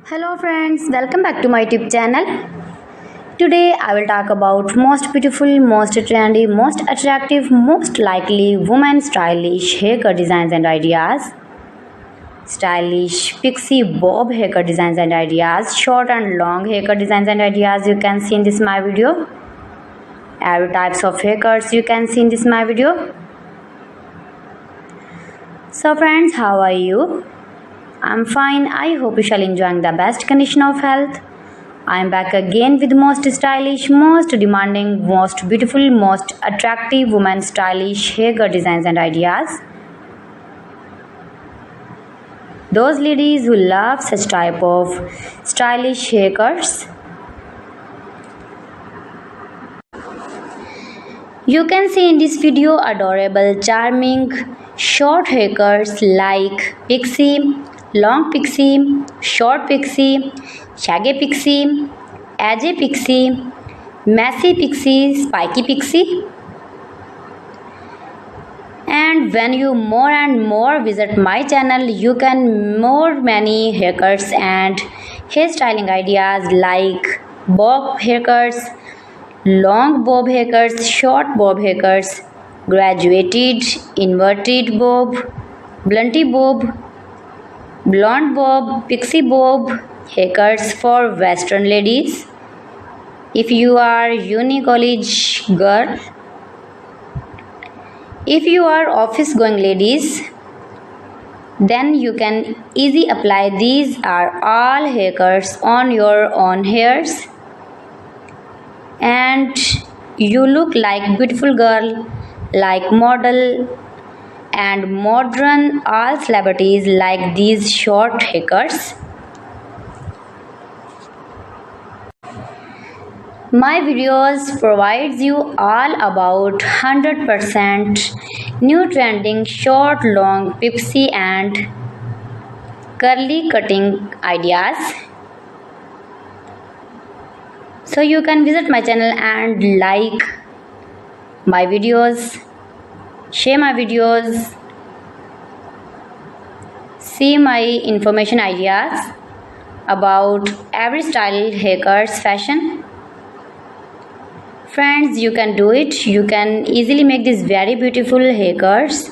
Hello friends, welcome back to my YouTube channel. Today I will talk about most beautiful, most trendy, most attractive, most likely women stylish haircut designs and ideas. Stylish pixie bob haircut designs and ideas, short and long haircut designs and ideas you can see in this my video. Every types of haircuts you can see in this my video. So friends, how are you? I'm fine. I hope you shall enjoying the best condition of health. I am back again with most stylish, most demanding, most beautiful, most attractive women stylish haircut designs and ideas. Those ladies who love such type of stylish haircuts. You can see in this video adorable, charming, short haircuts like pixie, long pixie, short pixie, shaggy pixie, edgy pixie, messy pixie, spiky pixie. And when you more and more visit my channel, you can more many haircuts and hairstyling ideas like bob haircuts, long bob haircuts, short bob haircuts, graduated, inverted bob, blunty bob, blonde bob, pixie bob haircuts for western ladies. If you are uni college girl, if you are office going ladies, then you can easily apply these are all haircuts on your own hairs and you look like beautiful girl, like model and modern. All celebrities like these short haircuts. My videos provides you all about 100% new trending short, long, pixie and curly cutting ideas. So you can visit my channel and like my videos, share my videos, see my information ideas about every style, haircuts, fashion. Friends, you can do it. You can easily make these very beautiful haircuts.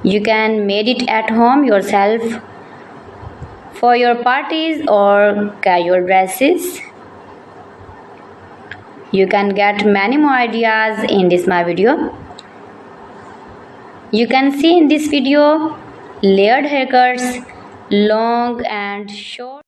You can make it at home yourself for your parties or casual dresses. You can get many more ideas in this my video. You can see in this video layered haircuts, long and short.